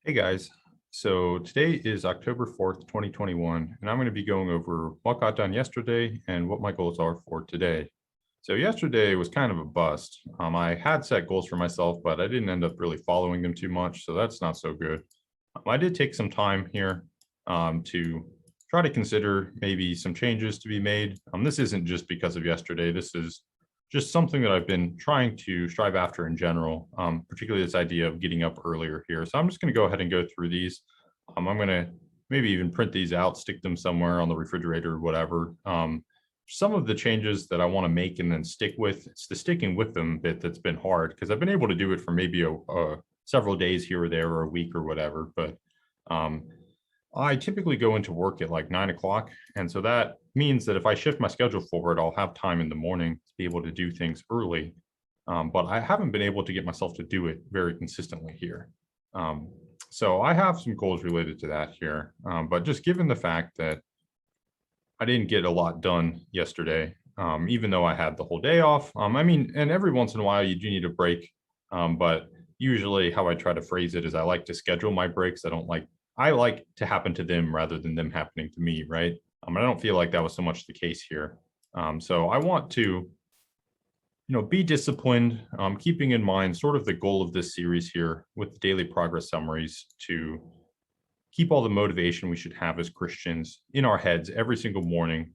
Hey guys, so today is October 4th, 2021, and I'm going to be going over what got done yesterday and what my goals are for today. So yesterday was kind of a bust. I had set goals for myself, but I didn't end up really following them too much, so that's not so good. I did take some time here to try to consider maybe some changes to be made. This isn't just because of yesterday. This is just something that I've been trying to strive after in general, particularly this idea of getting up earlier here. So I'm just going to go ahead and go through these. I'm going to maybe even print these out, stick them somewhere on the refrigerator or whatever. Some of the changes that I want to make and then stick with, it's the sticking with them bit that's been hard because I've been able to do it for maybe several days here or there or a week or whatever. But um, I typically go into work at like 9 o'clock. And so that means that if I shift my schedule forward, I'll have time in the morning to be able to do things early. But I haven't been able to get myself to do it very consistently here. So I have some goals related to that here. But just given the fact that I didn't get a lot done yesterday, even though I had the whole day off. And every once in a while you do need a break. But usually how I try to phrase it is I like to schedule my breaks. I like to happen to them rather than them happening to me, right? I don't feel like that was so much the case here. So I want to, be disciplined, keeping in mind sort of the goal of this series here with the daily progress summaries to keep all the motivation we should have as Christians in our heads every single morning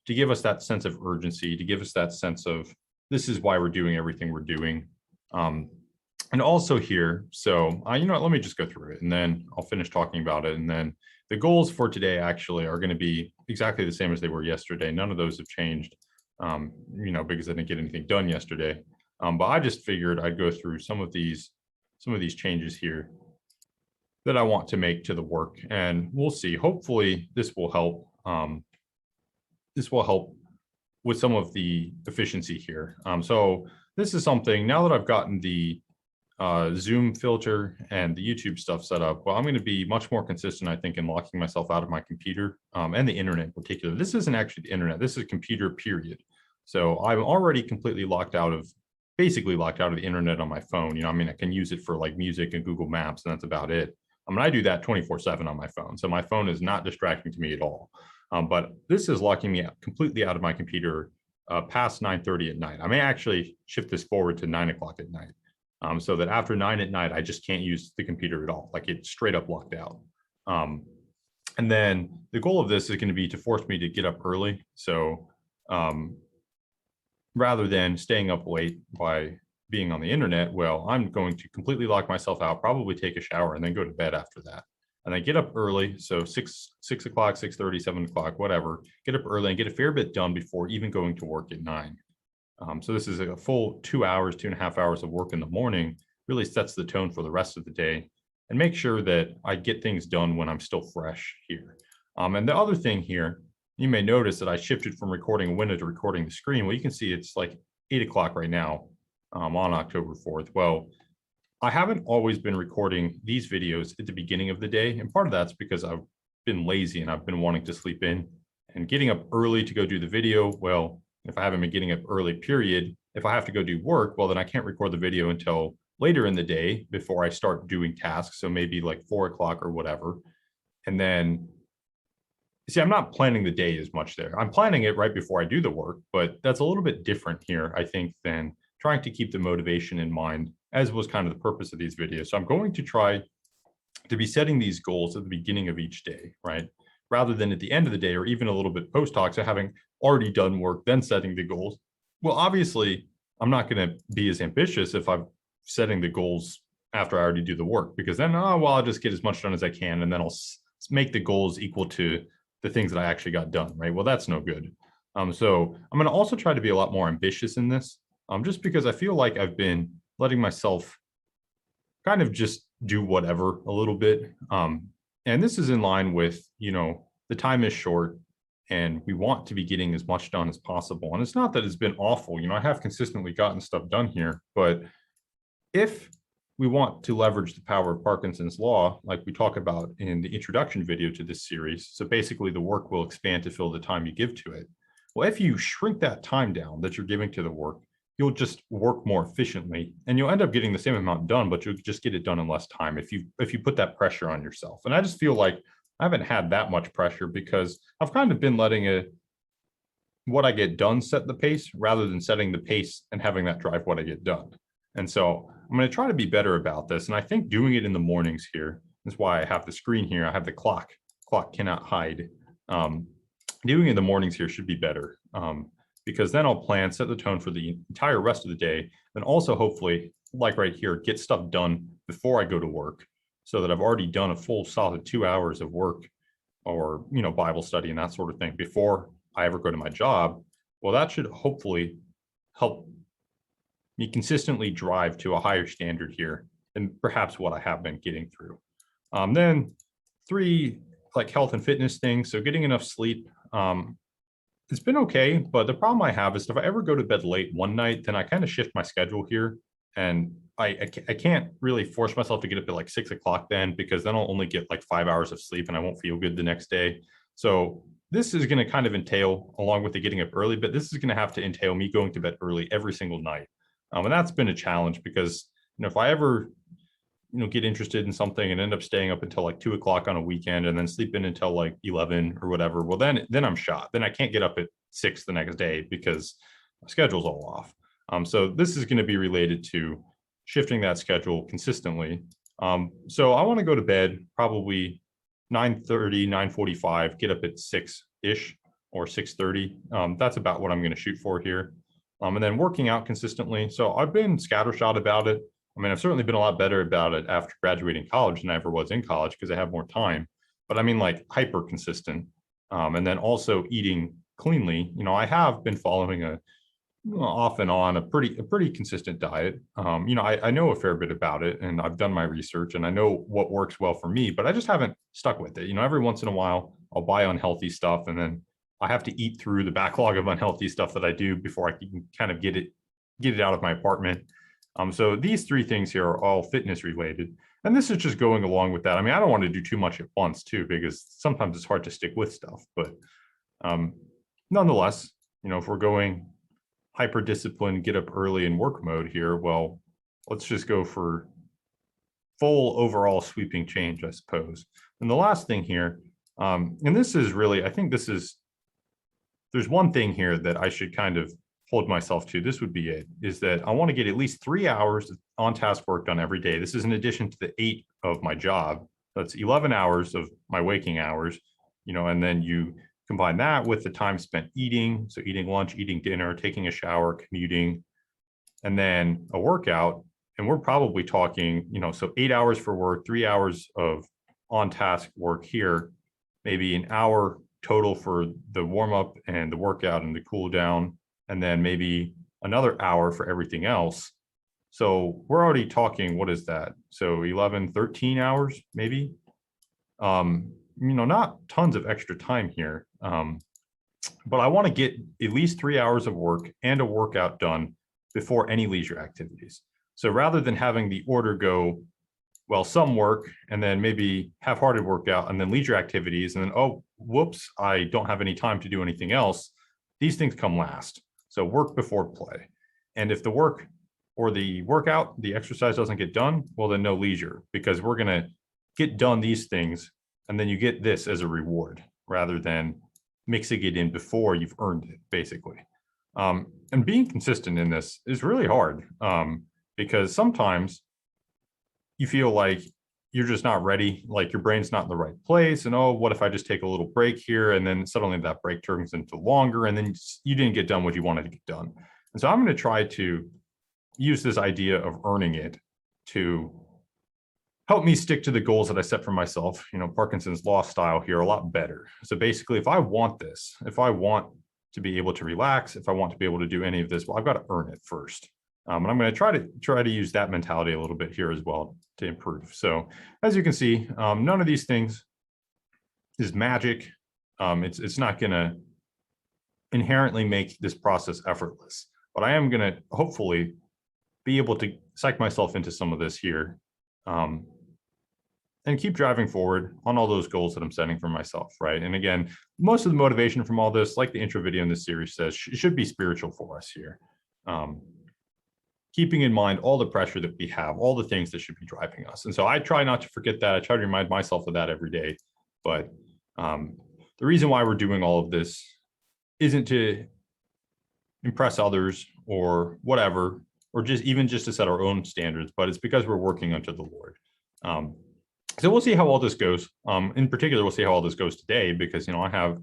to give us that sense of urgency, to give us that sense of this is why we're doing everything we're doing. And also here, so let me just go through it and then I'll finish talking about it. And then the goals for today actually are going to be exactly the same as they were yesterday. None of those have changed, because I didn't get anything done yesterday. But I just figured I'd go through some of these changes here that I want to make to the work, and we'll see. Hopefully, this will help. This will help with some of the efficiency here. So this is something now that I've gotten the Zoom filter and the YouTube stuff set up. Well, I'm going to be much more consistent, I think, in locking myself out of my computer and the internet in particular. This isn't actually the internet. This is computer, period. So I'm already basically locked out of the internet on my phone. I can use it for like music and Google Maps, and that's about it. I do that 24/7 on my phone. So my phone is not distracting to me at all. But this is locking me completely out of my computer past 9:30 at night. I may actually shift this forward to 9 o'clock at night. So that after 9 at night, I just can't use the computer at all. Like it's straight up locked out. And then the goal of this is going to be to force me to get up early. So rather than staying up late by being on the internet, well, I'm going to completely lock myself out, probably take a shower, and then go to bed after that. And I get up early, so 6 o'clock, 6:30, 7 o'clock, whatever. Get up early and get a fair bit done before even going to work at 9. So this is a full 2 hours, 2.5 hours of work in the morning, really sets the tone for the rest of the day and make sure that I get things done when I'm still fresh here. And the other thing here, you may notice that I shifted from recording a window to recording the screen. Well, you can see it's like 8 o'clock right now on October 4th. Well, I haven't always been recording these videos at the beginning of the day. And part of that's because I've been lazy and I've been wanting to sleep in and getting up early to go do the video. Well, if I haven't been getting up early, period, if I have to go do work, well, then I can't record the video until later in the day before I start doing tasks. So maybe like 4 o'clock or whatever. And then, see, I'm not planning the day as much there. I'm planning it right before I do the work, but that's a little bit different here, I think, than trying to keep the motivation in mind, as was kind of the purpose of these videos. So I'm going to try to be setting these goals at the beginning of each day, right? Rather than at the end of the day or even a little bit post-hoc, so having already done work, then setting the goals. Well, obviously, I'm not going to be as ambitious if I'm setting the goals after I already do the work, because then, I'll just get as much done as I can, and then I'll make the goals equal to the things that I actually got done, right? Well, that's no good. So I'm going to also try to be a lot more ambitious in this, just because I feel like I've been letting myself kind of just do whatever a little bit. And this is in line with, the time is short and we want to be getting as much done as possible. And it's not that it's been awful. I have consistently gotten stuff done here, but if we want to leverage the power of Parkinson's law, like we talk about in the introduction video to this series, so basically the work will expand to fill the time you give to it. Well, if you shrink that time down that you're giving to the work, you'll just work more efficiently and you'll end up getting the same amount done, but you'll just get it done in less time if you put that pressure on yourself. And I just feel like I haven't had that much pressure because I've kind of been letting what I get done set the pace rather than setting the pace and having that drive what I get done. And so I'm going to try to be better about this. And I think doing it in the mornings here is why I have the screen here. I have the clock. Clock cannot hide. Doing it in the mornings here should be better because then I'll plan, set the tone for the entire rest of the day, and also hopefully, like right here, get stuff done before I go to work so that I've already done a full solid 2 hours of work or, Bible study and that sort of thing before I ever go to my job. Well, that should hopefully help me consistently drive to a higher standard here and perhaps what I have been getting through. Then 3 like health and fitness things. So getting enough sleep. It's been okay, but the problem I have is if I ever go to bed late one night, then I kind of shift my schedule here, and I can't really force myself to get up at like 6 o'clock then, because then I'll only get like 5 hours of sleep and I won't feel good the next day. So this is going to kind of entail, along with the getting up early, but this is going to have to entail me going to bed early every single night. And that's been a challenge because, if I ever, get interested in something and end up staying up until like 2 o'clock on a weekend and then sleep in until like 11 or whatever, well, then I'm shot. Then I can't get up at 6 the next day because my schedule's all off. So this is going to be related to shifting that schedule consistently. So I want to go to bed probably 9:30, 9:45, get up at 6-ish or 6:30. That's about what I'm going to shoot for here. And then working out consistently. So I've been scattershot about it. I mean, I've certainly been a lot better about it after graduating college than I ever was in college because I have more time. But I mean, like hyper consistent. And then also eating cleanly. I have been following off and on a pretty consistent diet. I know a fair bit about it, and I've done my research, and I know what works well for me. But I just haven't stuck with it. Every once in a while, I'll buy unhealthy stuff, and then I have to eat through the backlog of unhealthy stuff that I do before I can kind of get it out of my apartment. So these 3 things here are all fitness related. And this is just going along with that. I mean, I don't want to do too much at once too, because sometimes it's hard to stick with stuff. But nonetheless, if we're going hyper disciplined, get up early in work mode here, well, let's just go for full overall sweeping change, I suppose. And the last thing here, and this is really, I think there's one thing here that I should kind of hold myself to. This would be it, is that I want to get at least 3 hours of on-task work done every day. This is in addition to the 8 of my job. That's 11 hours of my waking hours, and then you combine that with the time spent eating. So eating lunch, eating dinner, taking a shower, commuting, and then a workout. And we're probably talking, so 8 hours for work, 3 hours of on-task work here, maybe an hour total for the warm-up and the workout and the cool down, and then maybe another hour for everything else. So we're already talking, what is that? So 11, 13 hours, maybe. Not tons of extra time here. But I want to get at least 3 hours of work and a workout done before any leisure activities. So rather than having the order go, well, some work and then maybe half-hearted workout and then leisure activities, and then, oh, whoops, I don't have any time to do anything else. These things come last. So work before play. And if the work or the workout, the exercise doesn't get done, well, then no leisure, because we're going to get done these things. And then you get this as a reward rather than mixing it in before you've earned it, basically. And being consistent in this is really hard because sometimes you feel like you're just not ready, like your brain's not in the right place. And, oh, what if I just take a little break here? And then suddenly that break turns into longer, and then you didn't get done what you wanted to get done. And so I'm going to try to use this idea of earning it to help me stick to the goals that I set for myself, Parkinson's law style here, a lot better. So basically, if I want this, if I want to be able to relax, if I want to be able to do any of this, well, I've got to earn it first. And I'm going to try to use that mentality a little bit here as well to improve. So as you can see, none of these things is magic. It's not going to inherently make this process effortless, but I am going to hopefully be able to psych myself into some of this here and keep driving forward on all those goals that I'm setting for myself, right? And again, most of the motivation from all this, like the intro video in this series says, should be spiritual for us here. keeping in mind all the pressure that we have, all the things that should be driving us. And so I try not to forget that. I try to remind myself of that every day. But the reason why we're doing all of this isn't to impress others or whatever, or just to set our own standards, but it's because we're working unto the Lord. So we'll see how all this goes. In particular, we'll see how all this goes today, because, I have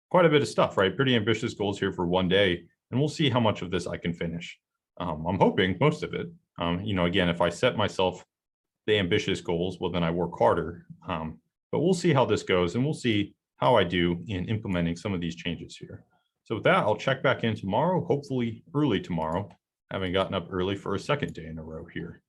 quite a bit of stuff, right? Pretty ambitious goals here for one day, and we'll see how much of this I can finish. I'm hoping most of it. Again, if I set myself the ambitious goals, well, then I work harder. But we'll see how this goes, and we'll see how I do in implementing some of these changes here. So with that, I'll check back in tomorrow, hopefully early tomorrow, having gotten up early for a second day in a row here.